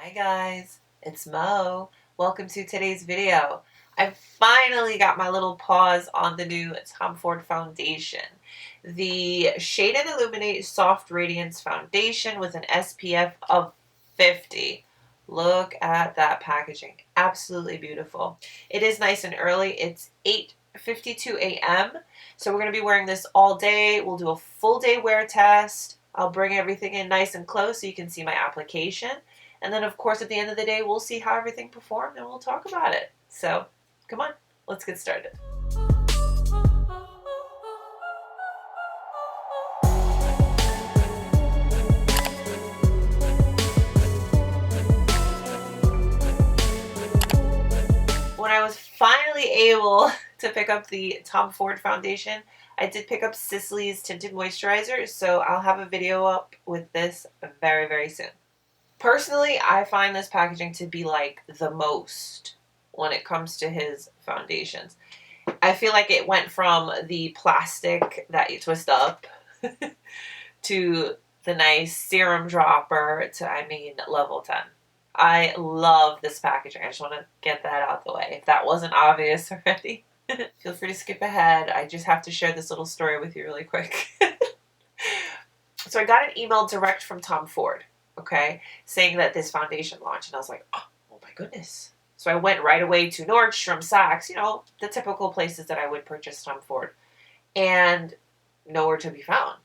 Hi guys, it's Mo. Welcome to today's video. I finally got my little paws on the new Tom Ford foundation. The Shade and Illuminate Soft Radiance Foundation with an SPF of 50. Look at that packaging. Absolutely beautiful. It is nice and early. It's 8:52 a.m. So we're going to be wearing this all day. We'll do a full day wear test. I'll bring everything in nice and close so you can see my application. And then, of course, at the end of the day, we'll see how everything performed and we'll talk about it. So, come on, let's get started. When I was finally able to pick up the Tom Ford foundation, I did pick up Sisley's Tinted Moisturizer, so I'll have a video up with this very, very soon. Personally, I find this packaging to be like the most when it comes to his foundations. I feel like it went from the plastic that you twist up to the nice serum dropper to, I mean, level 10. I love this packaging. I just want to get that out the way if that wasn't obvious already. Feel free to skip ahead. I just have to share this little story with you really quick. So I got an email direct from Tom Ford. Okay, saying that this foundation launched, and I was like, oh my goodness. So I went right away to Nordstrom, Saks, you know, the typical places that I would purchase Tom Ford, and nowhere to be found.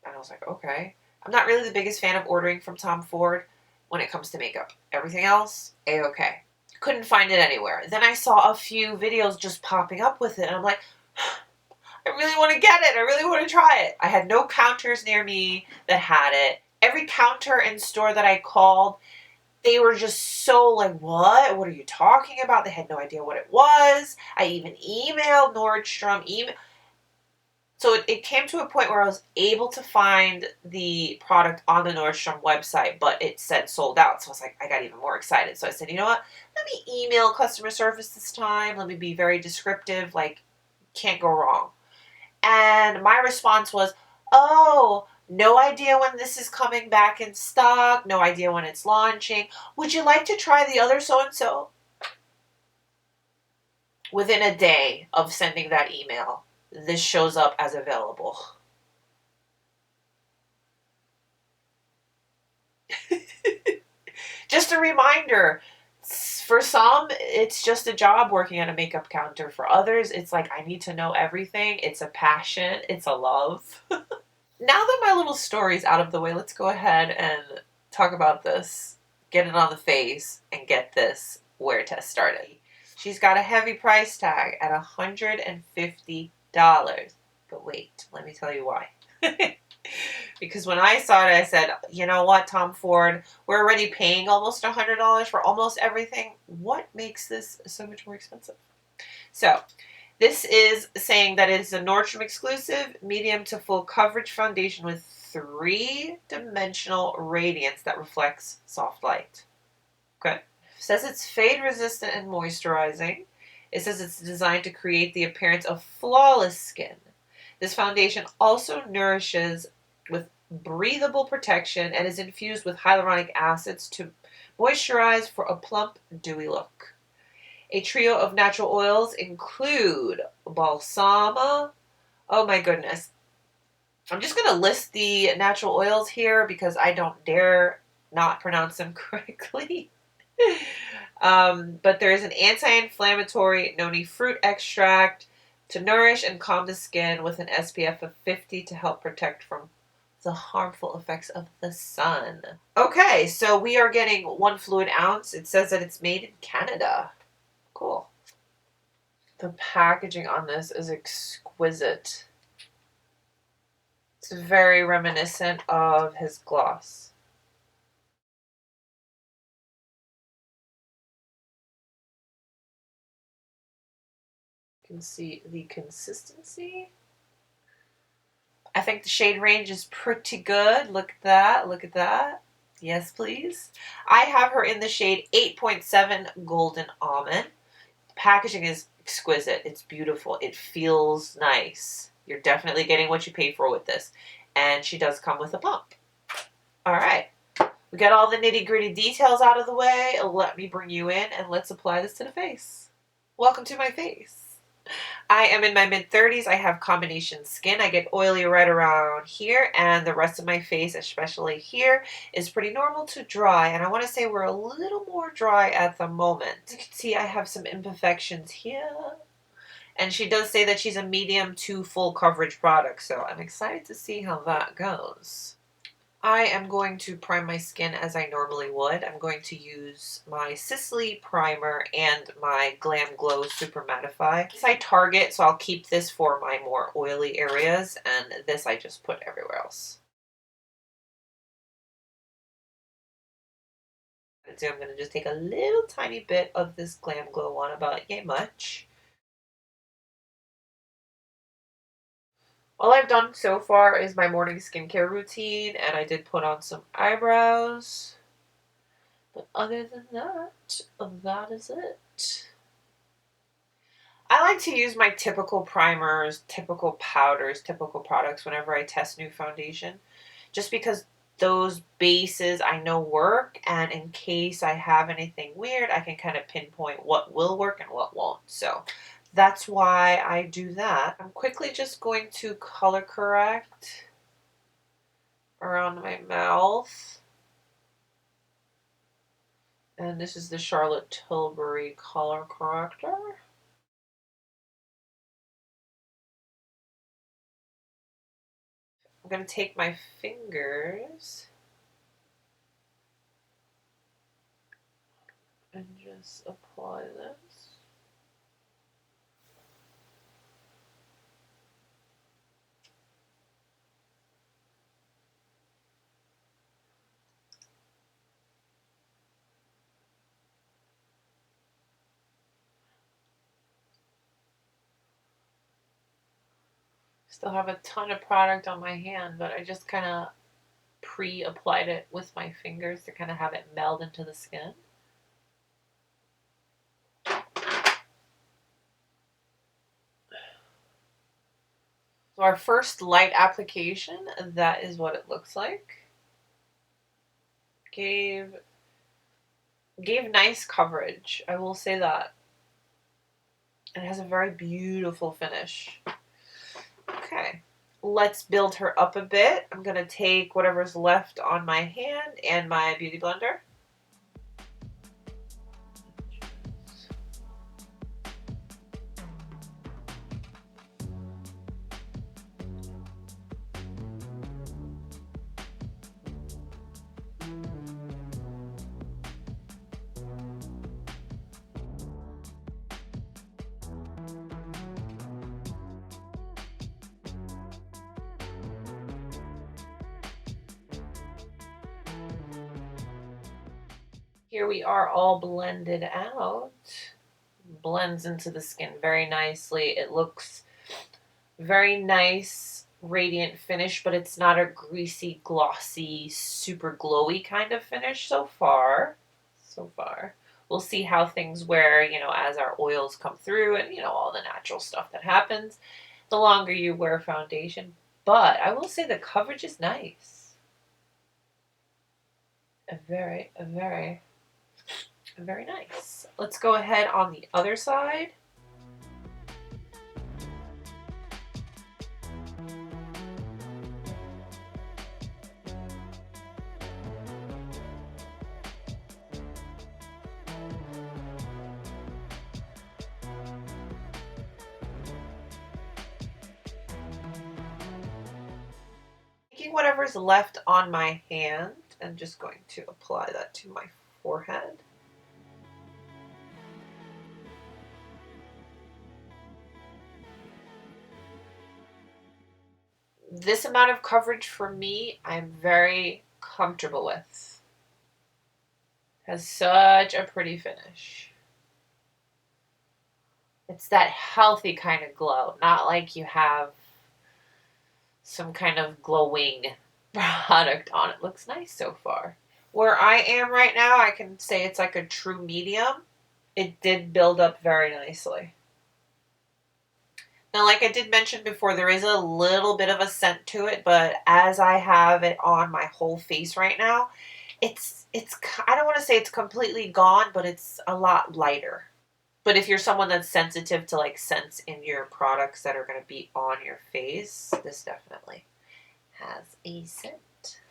And I was like, okay. I'm not really the biggest fan of ordering from Tom Ford when it comes to makeup. Everything else, A-okay. Couldn't find it anywhere. Then I saw a few videos just popping up with it, and I'm like, I really want to get it. I really want to try it. I had no counters near me that had it. Every counter and store that I called, they were just so like, what? What are you talking about? They had no idea what it was. I even emailed Nordstrom. So it came to a point where I was able to find the product on the Nordstrom website, but it said sold out. So I was like, I got even more excited. So I said, you know what? Let me email customer service this time. Let me be very descriptive. Like, can't go wrong. And my response was, oh, no idea when this is coming back in stock. No idea when it's launching. Would you like to try the other so-and-so? Within a day of sending that email, this shows up as available. Just a reminder, for some, it's just a job working at a makeup counter. For others, it's like, I need to know everything. It's a passion. It's a love. Now that my little story's out of the way, let's go ahead and talk about this, get it on the face, and get this wear test started. She's got a heavy price tag at $150. But wait, let me tell you why. Because when I saw it, I said, you know what, Tom Ford, we're already paying almost $100 for almost everything. What makes this so much more expensive? So, this is saying that it's a Nordstrom exclusive, medium to full coverage foundation with 3-dimensional radiance that reflects soft light. Okay. It says it's fade resistant and moisturizing. It says it's designed to create the appearance of flawless skin. This foundation also nourishes with breathable protection and is infused with hyaluronic acids to moisturize for a plump, dewy look. A trio of natural oils include balsama. Oh my goodness. I'm just going to list the natural oils here because I don't dare not pronounce them correctly. But there is an anti-inflammatory noni fruit extract to nourish and calm the skin with an SPF of 50 to help protect from the harmful effects of the sun. Okay, so we are getting 1 fluid ounce. It says that it's made in Canada. Cool. The packaging on this is exquisite. It's very reminiscent of his gloss. You can see the consistency. I think the shade range is pretty good. Look at that. Look at that. Yes, please. I have her in the shade 8.7 Golden Almond. Packaging is exquisite. It's beautiful. It feels nice. You're definitely getting what you pay for with this. And she does come with a pump. All right. We got all the nitty-gritty details out of the way. Let me bring you in and let's apply this to the face. Welcome to my face. I am in my mid-30s. I have combination skin. I get oily right around here, and the rest of my face, especially here, is pretty normal to dry. And I want to say we're a little more dry at the moment. As you can see, I have some imperfections here. And she does say that she's a medium to full coverage product, so I'm excited to see how that goes. I am going to prime my skin as I normally would. I'm going to use my Sisley primer and my Glam Glow Super Mattify. This I Target, so I'll keep this for my more oily areas, and this I just put everywhere else. So I'm going to just take a little tiny bit of this Glam Glow on, about yay much. All I've done so far is my morning skincare routine, and I did put on some eyebrows. But other than that, that is it. I like to use my typical primers, typical powders, typical products whenever I test new foundation, just because those bases I know work, and in case I have anything weird, I can kind of pinpoint what will work and what won't. So that's why I do that. I'm quickly just going to color correct around my mouth. And this is the Charlotte Tilbury color corrector. I'm going to take my fingers and just apply this. Still have a ton of product on my hand, but I just kind of pre-applied it with my fingers to kind of have it meld into the skin. So our first light application, that is what it looks like. Gave nice coverage, I will say that. It has a very beautiful finish. Okay, let's build her up a bit. I'm going to take whatever's left on my hand and my beauty blender. Here we are all blended out. Blends into the skin very nicely. It looks very nice, radiant finish, but it's not a greasy, glossy, super glowy kind of finish so far. So far. We'll see how things wear, you know, as our oils come through and, you know, all the natural stuff that happens the longer you wear foundation. But I will say the coverage is nice. Very nice. Let's go ahead on the other side. Taking whatever's left on my hand and just going to apply that to my forehead. This amount of coverage for me, I'm very comfortable with. Has such a pretty finish. It's that healthy kind of glow, not like you have some kind of glowing product on it. Looks nice so far. Where I am right now, I can say it's like a true medium. It did build up very nicely. Now, like I did mention before, there is a little bit of a scent to it, but as I have it on my whole face right now, I don't want to say it's completely gone, but it's a lot lighter. But if you're someone that's sensitive to like scents in your products that are going to be on your face, this definitely has a scent.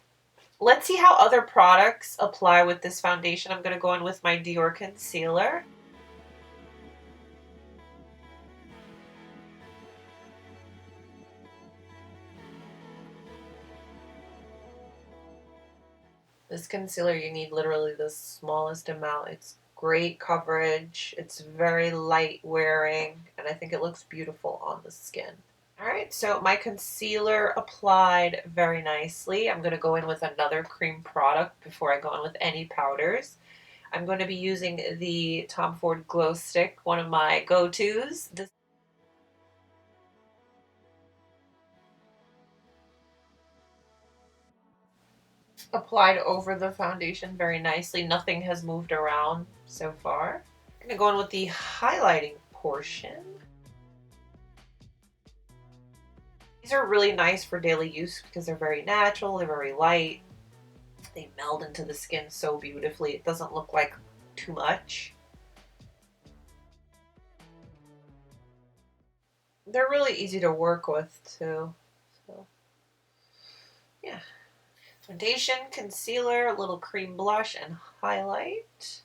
Let's see how other products apply with this foundation. I'm going to go in with my Dior concealer. This concealer, you need literally the smallest amount. It's great coverage. It's very light wearing, and I think it looks beautiful on the skin. All right, so my concealer applied very nicely. I'm going to go in with another cream product before I go in with any powders. I'm going to be using the Tom Ford Glow Stick, one of my go-tos. This applied over the foundation very nicely. Nothing has moved around so far. I'm going to go in with the highlighting portion. These are really nice for daily use because they're very natural, they're very light. They meld into the skin so beautifully. It doesn't look like too much. They're really easy to work with too. So, yeah. Foundation, concealer, a little cream blush, and highlight.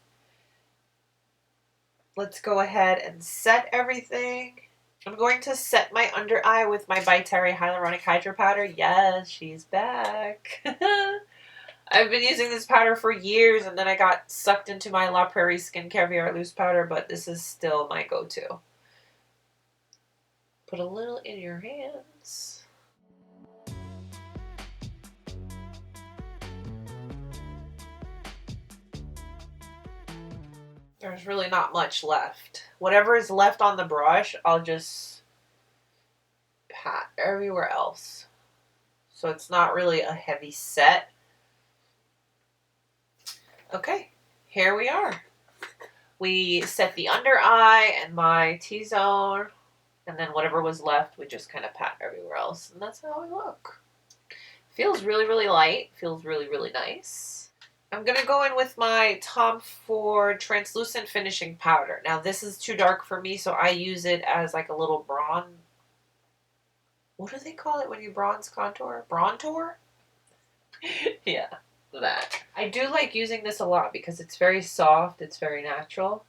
Let's go ahead and set everything. I'm going to set my under eye with my By Terry Hyaluronic Hydra Powder. Yes, she's back. I've been using this powder for years, and then I got sucked into my La Prairie Skincare VR Loose Powder, but this is still my go-to. Put a little in your hands. There's really not much left. Whatever is left on the brush, I'll just pat everywhere else. So it's not really a heavy set. Okay, here we are. We set the under eye and my T-zone, and then whatever was left, we just kind of pat everywhere else, and that's how we look. Feels really, really light. Feels really, really nice. I'm going to go in with my Tom Ford Translucent Finishing Powder. Now, this is too dark for me, so I use it as like a little bronze. What do they call it when you bronze contour? Brontour? Yeah, that. I do like using this a lot because it's very soft. It's very natural.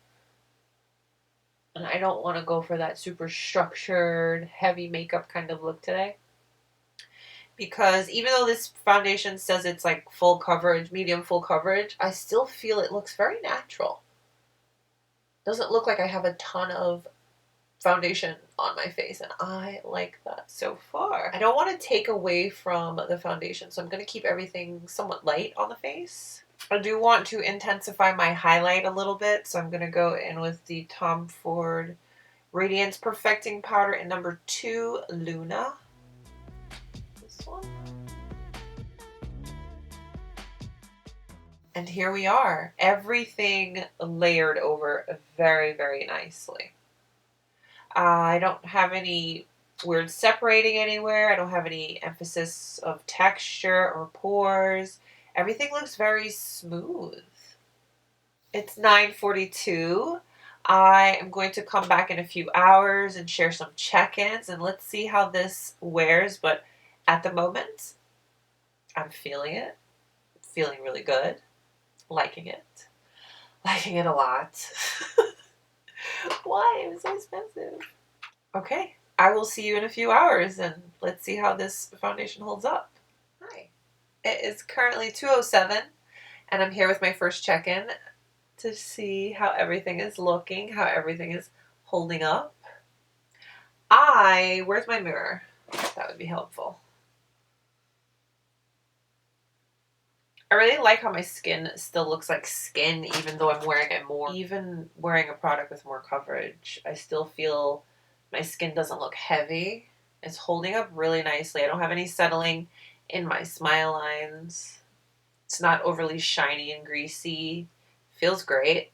And I don't want to go for that super structured, heavy makeup kind of look today. Because even though this foundation says it's like full coverage, medium full coverage, I still feel it looks very natural. Doesn't look like I have a ton of foundation on my face, and I like that so far. I don't want to take away from the foundation, so I'm going to keep everything somewhat light on the face. I do want to intensify my highlight a little bit, so I'm going to go in with the Tom Ford Radiance Perfecting Powder in number 2, Luna. This one. And here we are. Everything layered over very, very nicely. I don't have any weird separating anywhere. I don't have any emphasis of texture or pores. Everything looks very smooth. It's 9:42. I am going to come back in a few hours and share some check-ins, and let's see how this wears. But at the moment, I'm feeling it. Feeling really good. Liking it. Liking it a lot. Why? It was so expensive. Okay, I will see you in a few hours, and let's see how this foundation holds up. Hi. It is currently 2:07, and I'm here with my first check-in to see how everything is looking, how everything is holding up. Where's my mirror? That would be helpful. I really like how my skin still looks like skin, even though I'm wearing even wearing a product with more coverage. I still feel my skin doesn't look heavy. It's holding up really nicely. I don't have any settling in my smile lines. It's not overly shiny and greasy. Feels great.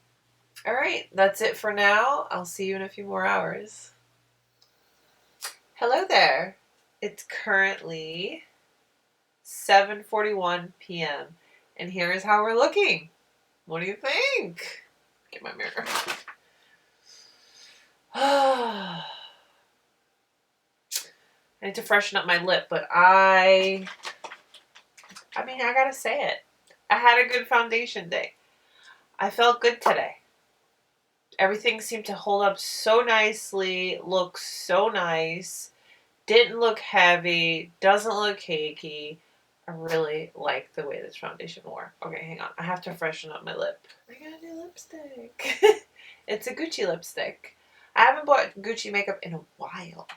All right, that's it for now. I'll see you in a few more hours. Hello there. It's currently 7:41 p.m. And here is how we're looking. What do you think? Get my mirror. I need to freshen up my lip, but I mean, I gotta say it. I had a good foundation day. I felt good today. Everything seemed to hold up so nicely, look so nice, didn't look heavy, doesn't look cakey. I really like the way this foundation wore. Okay, hang on. I have to freshen up my lip. I got a new lipstick. It's a Gucci lipstick. I haven't bought Gucci makeup in a while.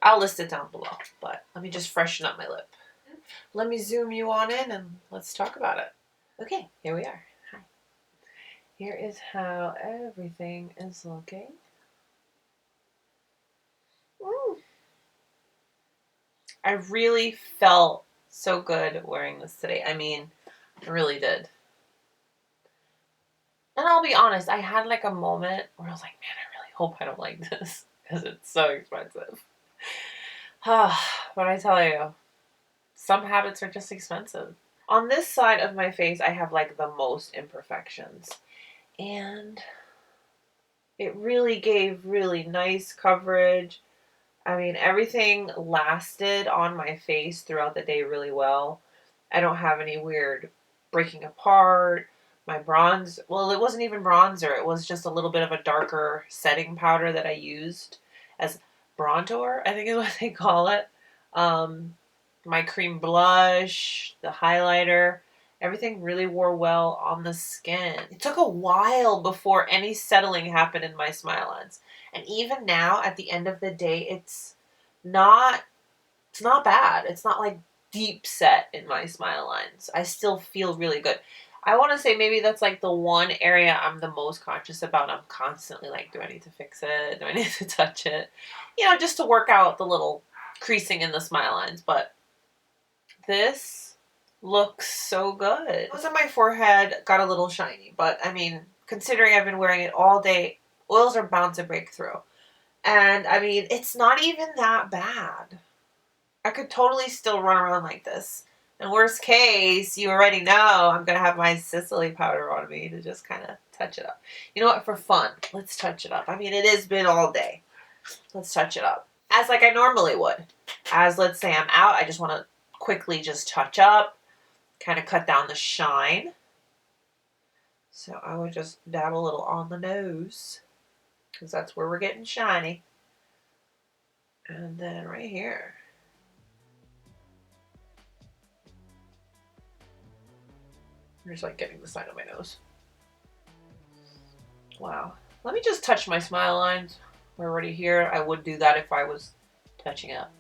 I'll list it down below, but let me just freshen up my lip. Let me zoom you on in and let's talk about it. Okay, here we are. Hi. Here is how everything is looking. Ooh. I really felt so good wearing this today. I mean, I really did. And I'll be honest, I had like a moment where I was like, man, I really hope I don't like this because it's so expensive. But I tell you, some habits are just expensive. On this side of my face, I have like the most imperfections. And it really gave really nice coverage. I mean, everything lasted on my face throughout the day really well. I don't have any weird breaking apart. My bronze, well, it wasn't even bronzer. It was just a little bit of a darker setting powder that I used as bronzer, I think is what they call it. My cream blush, the highlighter, everything really wore well on the skin. It took a while before any settling happened in my smile lines. And even now, at the end of the day, it's not bad. It's not like deep set in my smile lines. I still feel really good. I want to say maybe that's like the one area I'm the most conscious about. I'm constantly like, do I need to fix it? Do I need to touch it? You know, just to work out the little creasing in the smile lines. But this looks so good. Those on my forehead got a little shiny, but I mean, considering I've been wearing it all day, oils are bound to break through. And I mean, it's not even that bad. I could totally still run around like this. In worst case, you already know I'm going to have my Sisley powder on me to just kind of touch it up. You know what? For fun, let's touch it up. I mean, it has been all day. Let's touch it up. As like I normally would. As let's say I'm out, I just want to quickly just touch up, kind of cut down the shine. So I would just dab a little on the nose because that's where we're getting shiny. And then right here. I'm just like getting the side of my nose. Wow. Let me just touch my smile lines. We're already here. I would do that if I was touching up.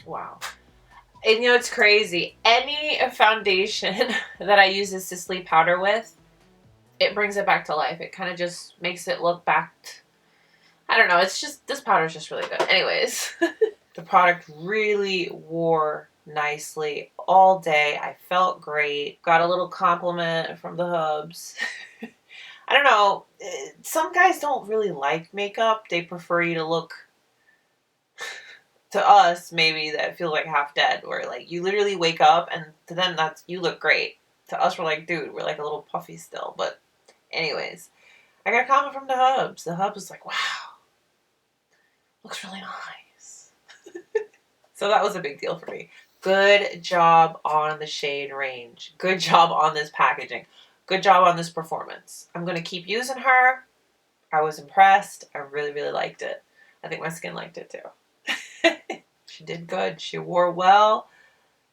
Wow. And you know, it's crazy. Any foundation that I use this Sisley powder with, it brings it back to life. It kind of just makes it look back I don't know. It's just, this powder is just really good. Anyways, the product really wore nicely all day. I felt great. Got a little compliment from the hubs. I don't know. Some guys don't really like makeup. They prefer you to look, to us, maybe, that feel like half dead. Where like you literally wake up and to them that's, you look great. To us, we're like, dude, we're like a little puffy still. But anyways, I got a comment from the hubs. The hub was like, wow. Looks really nice. So that was a big deal for me. Good job on the shade range. Good job on this packaging. Good job on this performance. I'm going to keep using her. I was impressed. I really, really liked it. I think my skin liked it too. She did good. She wore well.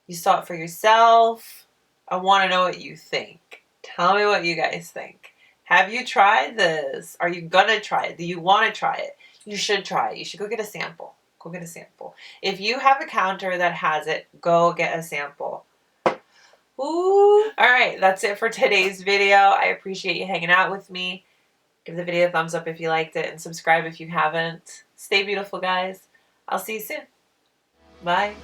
You saw it for yourself. I want to know what you think. Tell me what you guys think. Have you tried this? Are you going to try it? Do you want to try it? You should try it. You should go get a sample. Go get a sample. If you have a counter that has it, go get a sample. Ooh. Alright, that's it for today's video. I appreciate you hanging out with me. Give the video a thumbs up if you liked it and subscribe if you haven't. Stay beautiful, guys. I'll see you soon. Bye.